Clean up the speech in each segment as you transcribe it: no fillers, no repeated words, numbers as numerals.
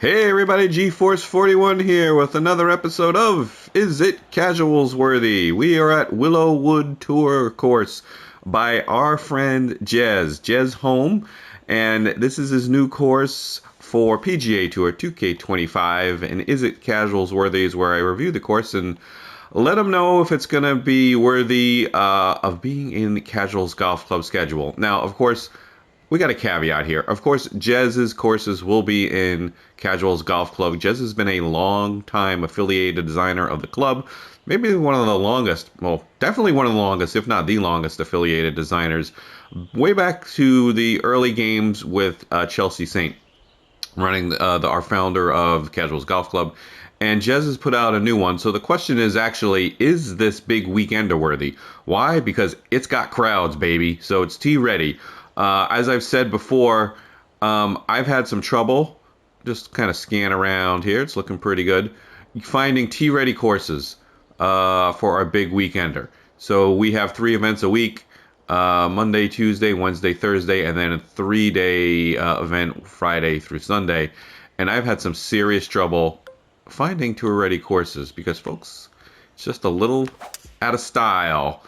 Hey everybody, GeForce 41 here with another episode of Is It Casuals Worthy? We are at Willow Wood Tour course by our friend Jezholme, and this is his new course for PGA Tour 2K25, and Is It Casuals Worthy is where I review the course and let him know if it's going to be worthy of being in the Casuals Golf Club schedule. Now, of course, we got a caveat here. Of course, Jez's courses will be in Casuals Golf Club. Jez has been a long time affiliated designer of the club. Maybe one of the longest, well, definitely one of the longest, if not the longest affiliated designers. Way back to the early games with Chelsea Saint, running our founder of Casuals Golf Club. And Jez has put out a new one. So the question is actually, is this big weekender worthy? Why? Because it's got crowds, baby. So it's T-ready. As I've said before, I've had some trouble. Just kind of scan around here. It's looking pretty good. Finding T-ready courses for our big weekender. So we have 3 events a week. Monday, Tuesday, Wednesday, Thursday, and then a 3-day event Friday through Sunday. And I've had some serious trouble finding tour-ready courses because, folks, it's just a little out of style.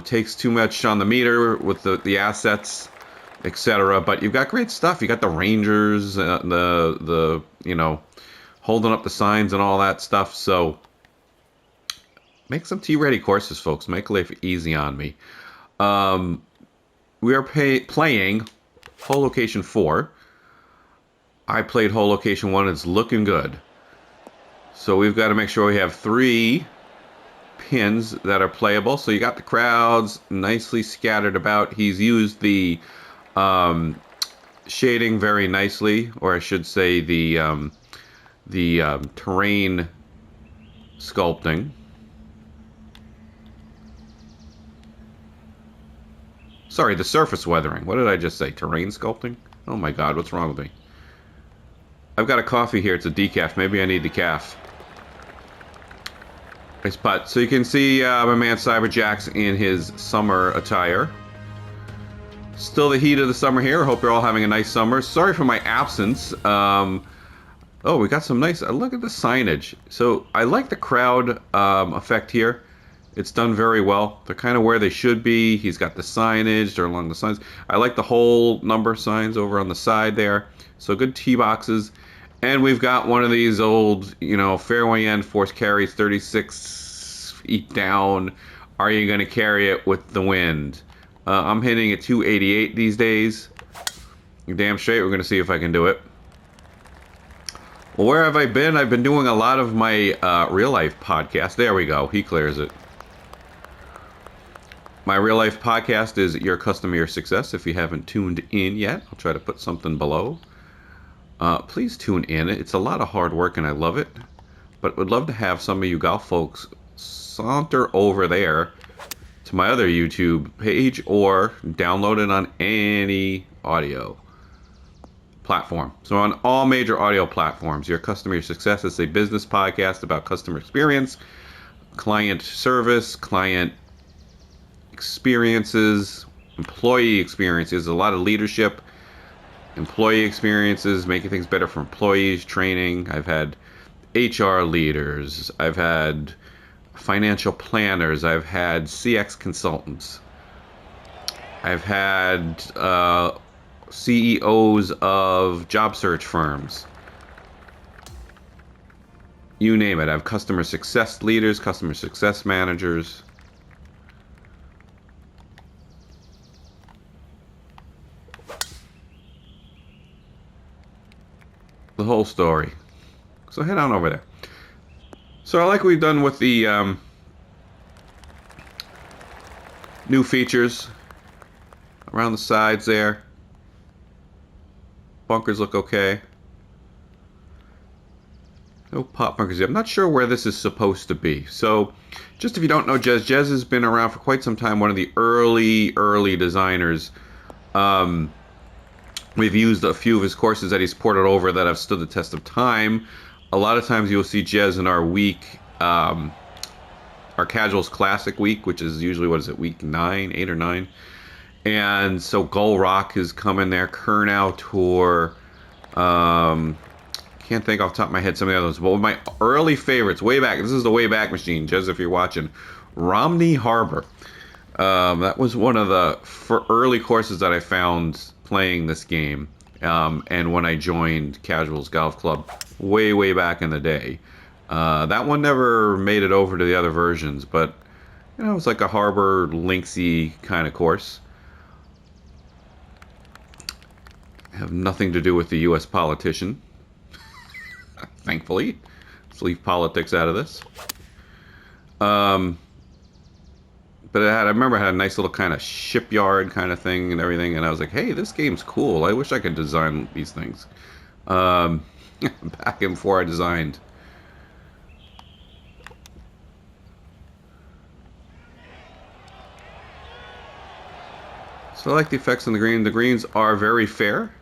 Takes too much on the meter with the assets, etc. But you've got great stuff. You got the Rangers, the holding up the signs and all that stuff. So make some T-ready courses, folks. Make life easy on me. We are playing hole location 4. I played hole location 1. It's looking good. So we've got to make sure we have 3 pins that are playable. So you got the crowds nicely scattered about. He's used the shading very nicely, or I should say the terrain sculpting. Sorry, the surface weathering. What did I just say? Terrain sculpting? Oh my God, what's wrong with me? I've got a coffee here. It's a decaf. Maybe I need the calf. Nice putt. So you can see my man Cyberjack's in his summer attire. Still the heat of the summer here. Hope you're all having a nice summer. Sorry for my absence. Oh, we got some nice... look at the signage. So I like the crowd effect here. It's done very well. They're kind of where they should be. He's got the signage. They're along the signs. I like the whole number signs over on the side there. So good tee boxes. And we've got one of these old, fairway end force carries 36 feet down. Are you going to carry it with the wind? I'm hitting at 288 these days. You're damn straight. We're going to see if I can do it. Well, where have I been? I've been doing a lot of my real life podcast. There we go. He clears it. My real life podcast is Your Customer Success. If you haven't tuned in yet, I'll try to put something below. Please tune in. It's a lot of hard work and I love it. But would love to have some of you golf folks saunter over there to my other YouTube page or download it on any audio platform. So on all major audio platforms, Your Customer Success is a business podcast about customer experience, client service, client experiences, employee experiences, a lot of leadership, employee experiences, making things better for employees, training. I've had HR leaders. I've had financial planners. I've had CX consultants. I've had CEOs of job search firms. You name it. I have customer success leaders, customer success managers. The whole story. So head on over there. So I like what we've done with the new features around the sides there. Bunkers look okay. No pop bunkers yet. I'm not sure where this is supposed to be. So just if you don't know Jez has been around for quite some time. One of the early designers. We've used a few of his courses that he's ported over that have stood the test of time. A lot of times you'll see Jez in our week, our Casuals Classic week, which is usually, week 8 or 9. And so Gull Rock is coming there, Kurnow Tour, Can't think off the top of my head some of the others, but one of my early favorites, way back, this is the way back machine, just if you're watching, Romney Harbor. That was one of the early courses that I found playing this game. And when I joined Casuals Golf Club way back in the day. That one never made it over to the other versions, but you know, it was like a harbor linksy kind of course. Have nothing to do with the U.S. politician. Thankfully. Let's leave politics out of this. But I remember it had a nice little kind of shipyard kind of thing and everything, and I was like, hey, this game's cool. I wish I could design these things. Back before I designed. So I like the effects on the green. The greens are very fair.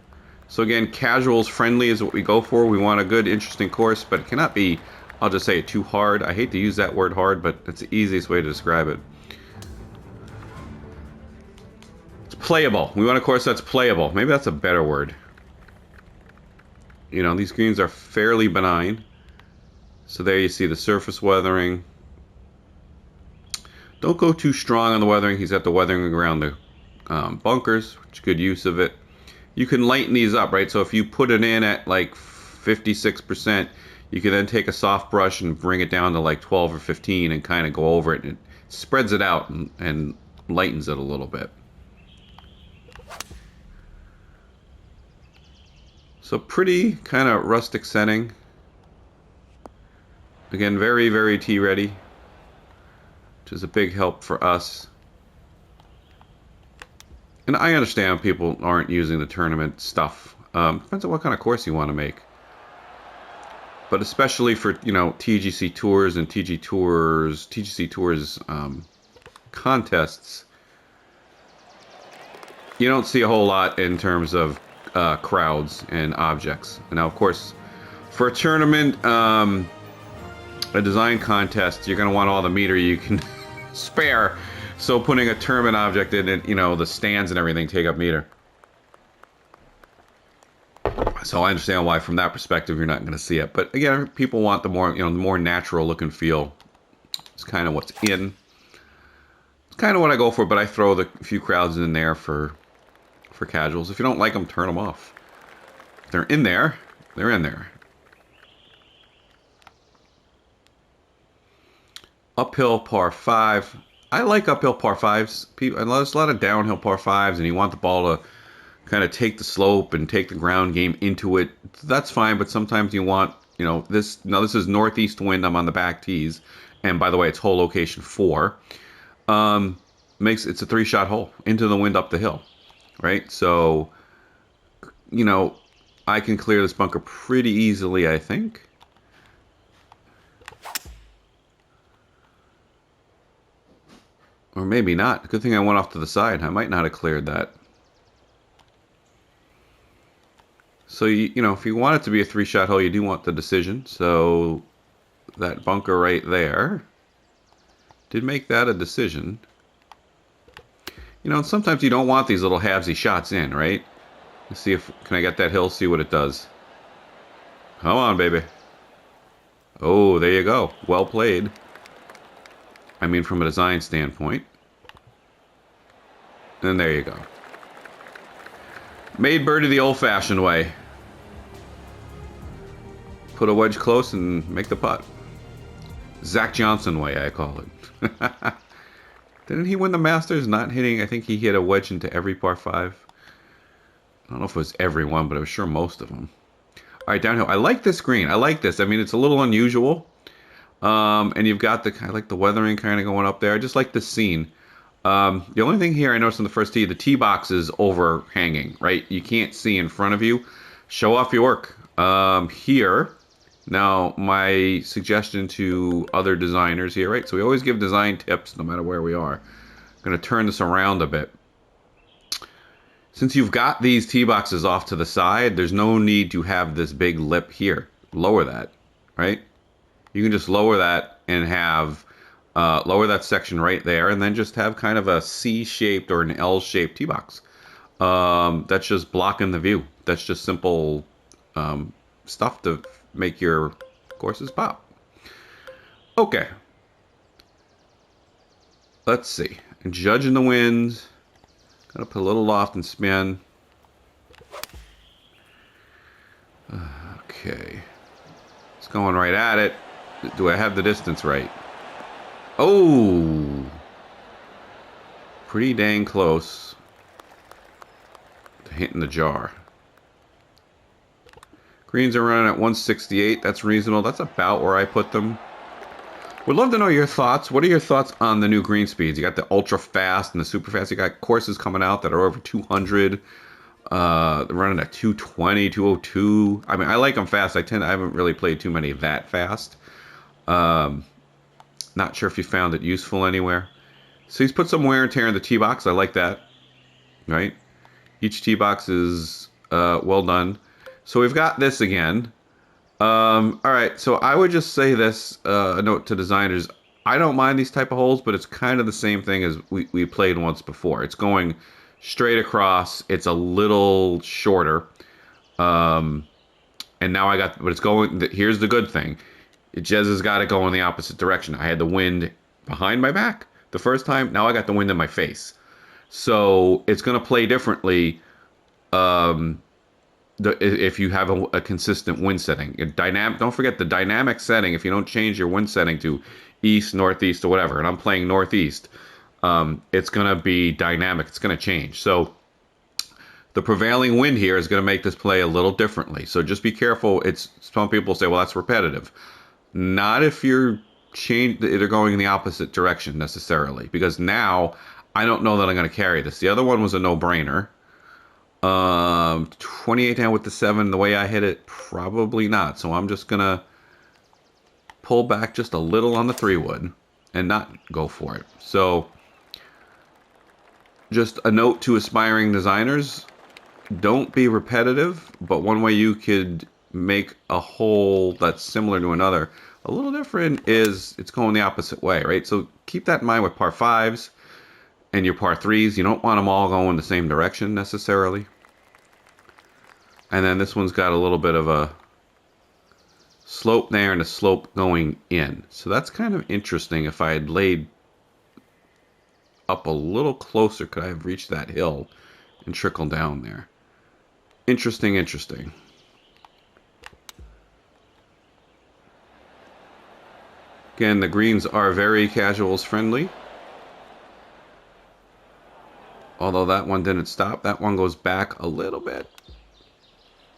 So again, casuals friendly is what we go for. We want a good, interesting course, but it cannot be, I'll just say it, too hard. I hate to use that word hard, but it's the easiest way to describe it. It's playable. We want a course that's playable. Maybe that's a better word. You know, these greens are fairly benign. So there you see the surface weathering. Don't go too strong on the weathering. He's got the weathering around the bunkers, which is good use of it. You can lighten these up, right? So if you put it in at like 56%, you can then take a soft brush and bring it down to like 12 or 15 and kind of go over it, and it spreads it out and lightens it a little bit. So pretty kind of rustic setting. Again, very tee ready, which is a big help for us. And I understand people aren't using the tournament stuff. Depends on what kind of course you want to make. But especially for, you know, TGC Tours and TGC Tours contests, you don't see a whole lot in terms of crowds and objects. And now, of course, for a tournament, a design contest, you're going to want all the meter you can spare. So putting a tournament object in it, you know, the stands and everything take up meter. So I understand why, from that perspective, you're not going to see it. But again, people want the more, you know, the more natural look and feel. It's kind of what's in. It's kind of what I go for, but I throw the few crowds in there for casuals. If you don't like them, turn them off. If they're in there, they're in there. Uphill par 5. I like uphill par 5s. There's a lot of downhill par 5s, and you want the ball to kind of take the slope and take the ground game into it. That's fine, but sometimes you want, you know, this is northeast wind. I'm on the back tees, and by the way, it's hole location 4. It's a 3-shot hole into the wind up the hill, right? So, you know, I can clear this bunker pretty easily, I think. Or maybe not. Good thing I went off to the side. I might not have cleared that. So, you know, if you want it to be a 3-shot hole, you do want the decision. So, that bunker right there did make that a decision. You know, and sometimes you don't want these little halvesy shots in, right? Let's see if, can I get that hill, see what it does. Come on, baby. Oh, there you go. Well played. I mean, from a design standpoint. And there you go. Made birdie the old-fashioned way. Put a wedge close and make the putt. Zach Johnson way, I call it. Didn't he win the Masters not hitting? I think he hit a wedge into every par 5. I don't know if it was every one, but I was sure most of them. All right, downhill. I like this green. I like this. I mean, it's a little unusual. And you've got I like the weathering kind of going up there. I just like this scene. The only thing here I noticed on the first tee, the tee box is overhanging, right? You can't see in front of you. Show off your work. Here, now my suggestion to other designers here, right? So we always give design tips no matter where we are. I'm going to turn this around a bit. Since you've got these tee boxes off to the side, there's no need to have this big lip here. Lower that, right? You can just lower that and have, lower that section right there, and then just have kind of a C-shaped or an L-shaped tee box. That's just blocking the view. That's just simple stuff to make your courses pop. Okay. Let's see. Judging the winds. Gotta put a little loft and spin. Okay. It's going right at it. Do I have the distance right? Oh! Pretty dang close to hitting the jar. Greens are running at 168. That's reasonable. That's about where I put them. Would love to know your thoughts. What are your thoughts on the new green speeds? You got the ultra fast and the super fast. You got courses coming out that are over 200. They're running at 220, 202. I mean, I like them fast. I haven't really played too many that fast. Not sure if you found it useful anywhere. So he's put some wear and tear in the tee box. I like that. Right? Each tee box is well done. So we've got this again. All right, so I would just say this, a note to designers. I don't mind these type of holes, but it's kind of the same thing as we played once before. It's going straight across. It's a little shorter. And now but it's going, here's the good thing. Jez has got it going in the opposite direction. I had the wind behind my back the first time. Now I got the wind in my face. So it's going to play differently. If you have a consistent wind setting. Don't forget the dynamic setting. If you don't change your wind setting to east, northeast, or whatever, and I'm playing northeast, it's going to be dynamic. It's going to change. So the prevailing wind here is going to make this play a little differently. So just be careful. Some people say, well, that's repetitive. Not if they're going in the opposite direction necessarily, because now I don't know that I'm going to carry this. The other one was a no-brainer. 28 down with the 7. The way I hit it, probably not. So I'm just gonna pull back just a little on the 3-wood and not go for it. So just a note to aspiring designers: don't be repetitive. But one way you could make a hole that's similar to another a little different is it's going the opposite way, right? So keep that in mind with par 5s. And your par 3s, you don't want them all going the same direction necessarily. And then this one's got a little bit of a slope there and a slope going in. So that's kind of interesting. If I had laid up a little closer, could I have reached that hill and trickled down there? Interesting, interesting. Again, the greens are very casuals friendly. Although that one didn't stop. That one goes back a little bit.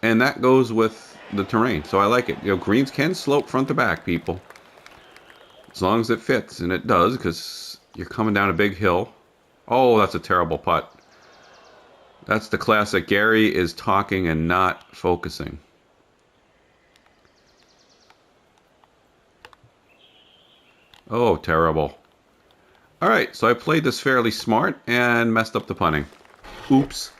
And that goes with the terrain. So I like it. Greens can slope front to back, people. As long as it fits. And it does, because you're coming down a big hill. Oh, that's a terrible putt. That's the classic. Gary is talking and not focusing. Oh, terrible. Alright, so I played this fairly smart and messed up the putting. Oops.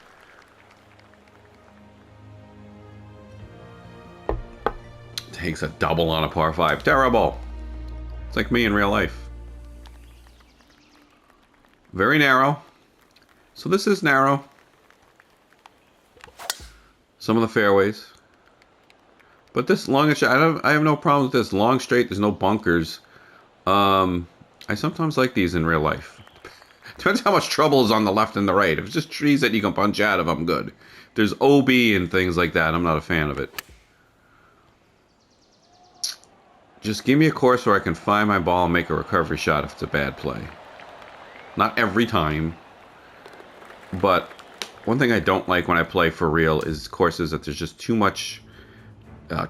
Takes a double on a par 5. Terrible. It's like me in real life. Very narrow. So this is narrow. Some of the fairways. But this longish, I have no problem with this. Long straight, there's no bunkers. I sometimes like these in real life. Depends how much trouble is on the left and the right. If it's just trees that you can punch out of, I'm good. If there's OB and things like that, I'm not a fan of it. Just give me a course where I can find my ball and make a recovery shot if it's a bad play. Not every time. But one thing I don't like when I play for real is courses that there's just too much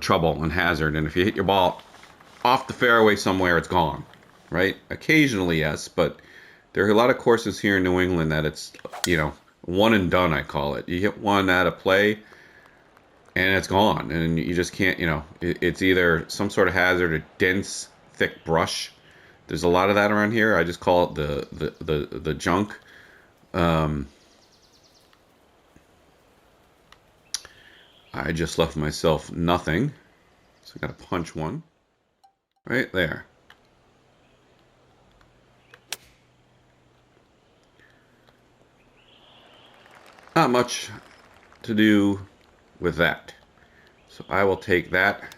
trouble and hazard. And if you hit your ball off the fairway somewhere, it's gone. Right? Occasionally, yes, but there are a lot of courses here in New England that it's, one and done, I call it. You hit one out of play, and it's gone. And you just can't, it's either some sort of hazard or dense, thick brush. There's a lot of that around here. I just call it the junk. I just left myself nothing. So I got to punch one. Right there. Not much to do with that. So I will take that.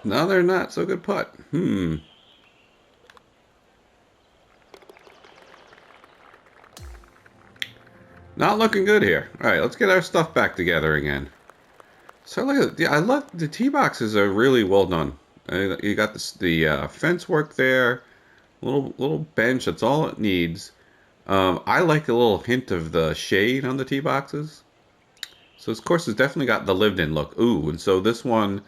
No, they're not so good putt. Not looking good here. All right, let's get our stuff back together again. So look at I love the tee boxes are really well done. You got the fence work there, little bench. That's all it needs. I like a little hint of the shade on the tee boxes. So this course has definitely got the lived-in look. Ooh, and so this one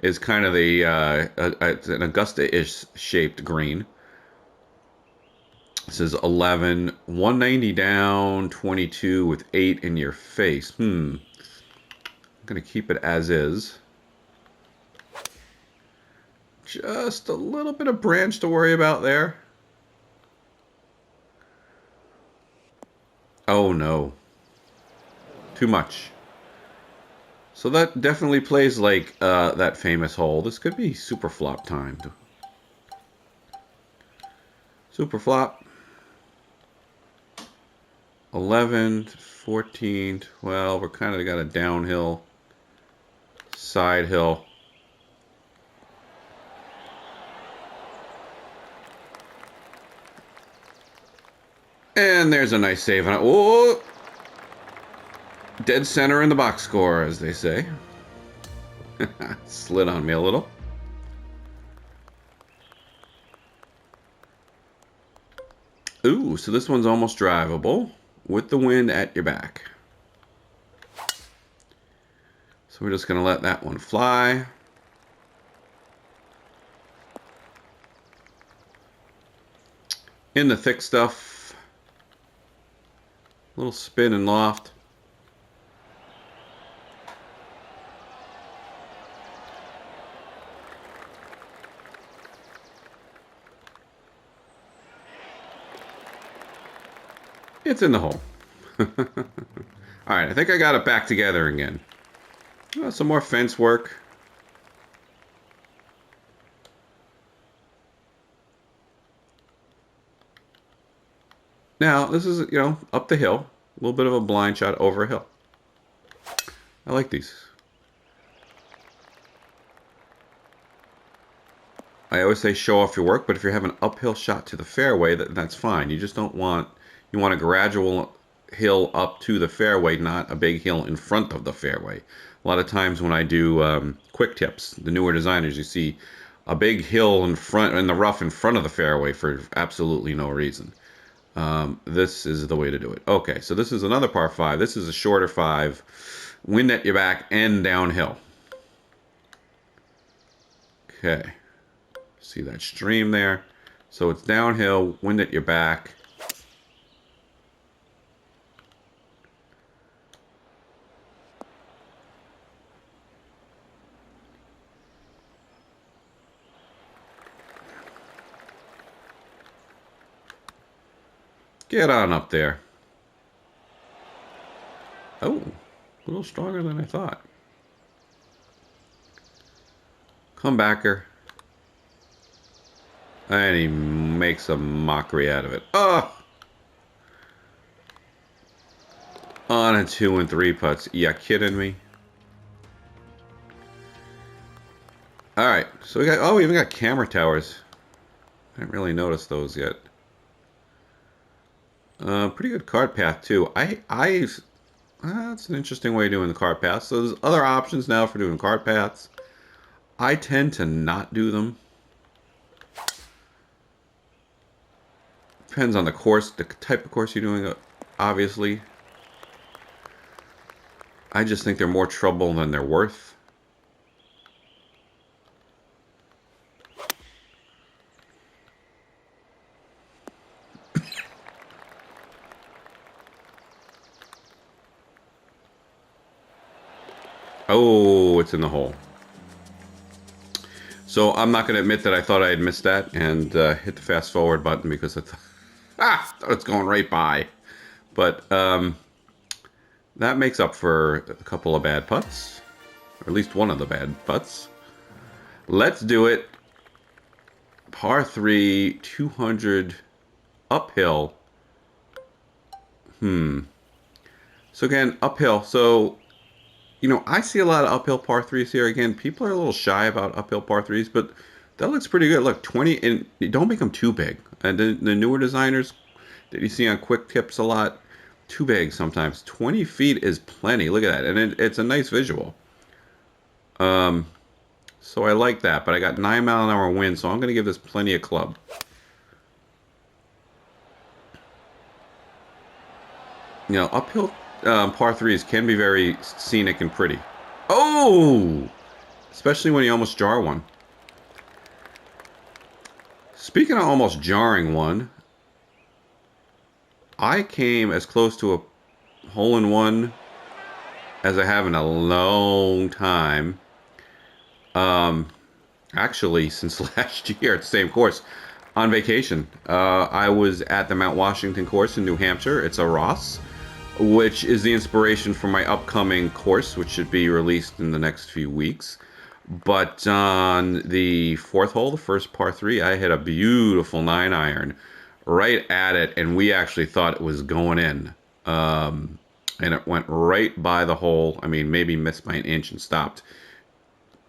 is kind of it's an Augusta-ish shaped green. This is 11, 190 down, 22 with 8 in your face. I'm going to keep it as is. Just a little bit of branch to worry about there. Oh no. Too much. So that definitely plays like that famous hole. This could be super flop timed. Super flop. 11, 14, 12. We're kind of got a downhill, side hill. And there's a nice save on it. Oh! Dead center in the box score, as they say. Slid on me a little. Ooh, so this one's almost drivable with the wind at your back. So we're just going to let that one fly. In the thick stuff. Little spin and loft. It's in the hole. Alright, I think I got it back together again. Some more fence work. Now, this is, up the hill. A little bit of a blind shot over a hill. I like these. I always say show off your work, but if you have an uphill shot to the fairway, that's fine. You just don't want, you want a gradual hill up to the fairway, not a big hill in front of the fairway. A lot of times when I do quick tips, the newer designers, you see a big hill in the rough in front of the fairway for absolutely no reason. This is the way to do it. Okay, so this is another par 5. This is a shorter 5. Wind at your back and downhill. Okay. See that stream there? So it's downhill, wind at your back. Get on up there. Oh, a little stronger than I thought. Come backer. And he makes a mockery out of it. Oh! On a 2 and 3 putts. You kidding me? Alright, so we even got camera towers. I didn't really notice those yet. Pretty good cart path too. That's an interesting way of doing the cart path. So there's other options now for doing cart paths. I tend to not do them. Depends on the course, the type of course you're doing, obviously. I just think they're more trouble than they're worth. Oh, it's in the hole. So I'm not going to admit that I thought I had missed that and hit the fast forward button because I thought it's going right by. But that makes up for a couple of bad putts. Or at least one of the bad putts. Let's do it. Par 3, 200 uphill. So again, uphill. So, you know, I see a lot of uphill par 3s here. Again, people are a little shy about uphill par 3s, but that looks pretty good. Look, 20, and don't make them too big. And the newer designers that you see on quick tips a lot, too big sometimes. 20 feet is plenty. Look at that. And it's a nice visual. So I like that, but I got 9-mile-an-hour wind, so I'm going to give this plenty of club. You know, uphill par 3s can be very scenic and pretty. Oh! Especially when you almost jar one. Speaking of almost jarring one, I came as close to a hole-in-one as I have in a long time. Actually, since last year at the same course, on vacation. I was at the Mount Washington course in New Hampshire. It's a Ross, which is the inspiration for my upcoming course, which should be released in the next few weeks. But on the fourth hole, the first par 3, I hit a beautiful 9-iron right at it, and we actually thought it was going in. And it went right by the hole. I mean, maybe missed by an inch and stopped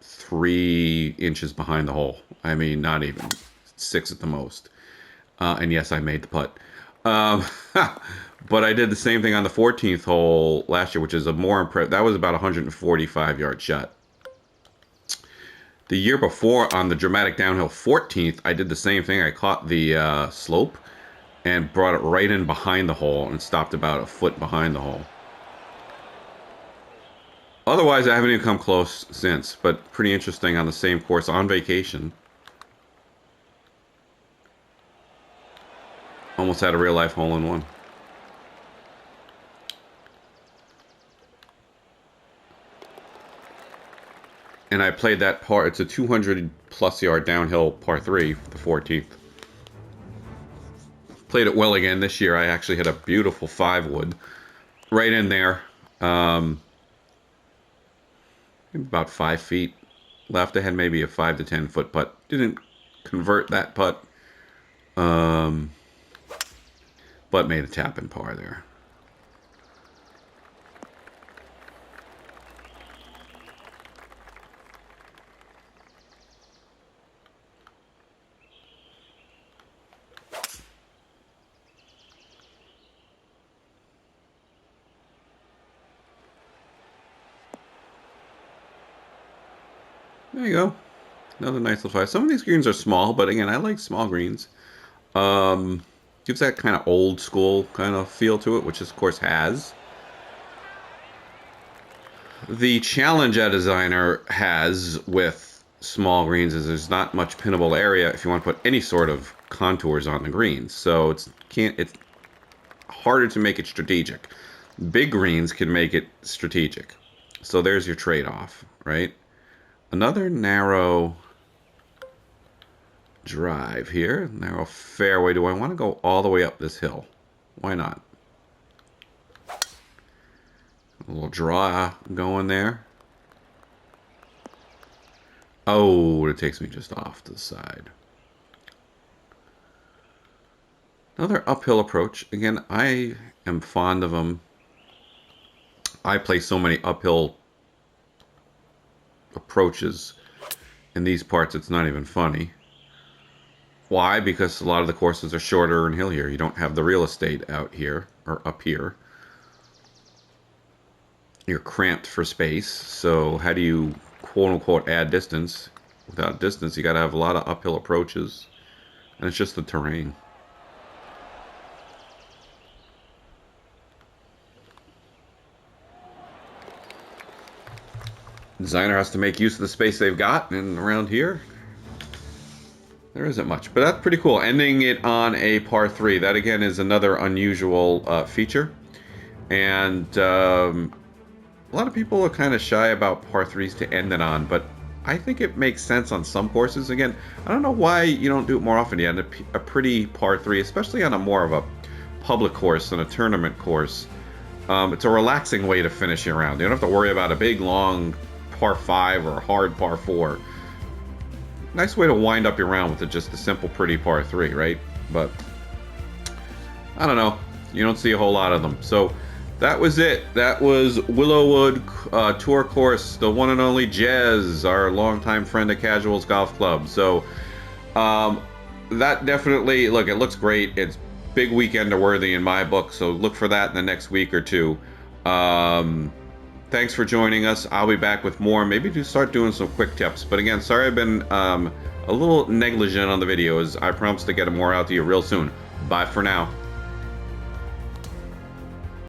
3 inches behind the hole. I mean, not even 6 at the most. And yes, I made the putt. But I did the same thing on the 14th hole last year, which is a more impressive. That was about a 145-yard shot. The year before, on the dramatic downhill 14th, I did the same thing. I caught the slope and brought it right in behind the hole and stopped about a foot behind the hole. Otherwise, I haven't even come close since, but pretty interesting on the same course on vacation. Almost had a real-life hole-in-one. And I played that par. It's a 200-plus yard downhill par 3, the 14th. Played it well again this year. I actually hit a beautiful 5-wood right in there. About 5 feet left. I had maybe a 5 to 10 foot putt. Didn't convert that putt. But made a tap in par there. There you go. Another nice little 5. Some of these greens are small, but again, I like small greens. Gives that kind of old school kind of feel to it, which this course has. The challenge a designer has with small greens is there's not much pinnable area if you want to put any sort of contours on the greens. So it's harder to make it strategic. Big greens can make it strategic. So there's your trade-off, right? Another narrow drive here, narrow fairway. Do I want to go all the way up this hill? Why not? A little draw going there. Oh, it takes me just off to the side. Another uphill approach. Again, I am fond of them. I play so many uphill approaches in these parts, it's not even funny. Why? Because a lot of the courses are shorter and hillier. You don't have the real estate out here or up here. You're cramped for space. So how do you quote unquote add distance? Without distance, you got to have a lot of uphill approaches, and it's just the terrain. Designer has to make use of the space they've got, and around here there isn't much, but that's pretty cool. Ending it on a par 3, that again is another unusual feature, and a lot of people are kind of shy about par 3s to end it on, but I think it makes sense on some courses. Again, I don't know why you don't do it more often. You end a pretty par 3, especially on a more of a public course than a tournament course. It's a relaxing way to finish your round. You don't have to worry about a big long par 5 or a hard par 4. Nice way to wind up your round with just a simple, pretty par 3, right? But I don't know. You don't see a whole lot of them. So that was it. That was Willow Wood Tour Course, the one and only Jez, our longtime friend at Casuals Golf Club. So that definitely, look, it looks great. It's big weekender worthy in my book, so look for that in the next week or two. Thanks for joining us. I'll be back with more. Maybe to start doing some quick tips. But again, sorry I've been a little negligent on the videos. I promise to get more out to you real soon. Bye for now.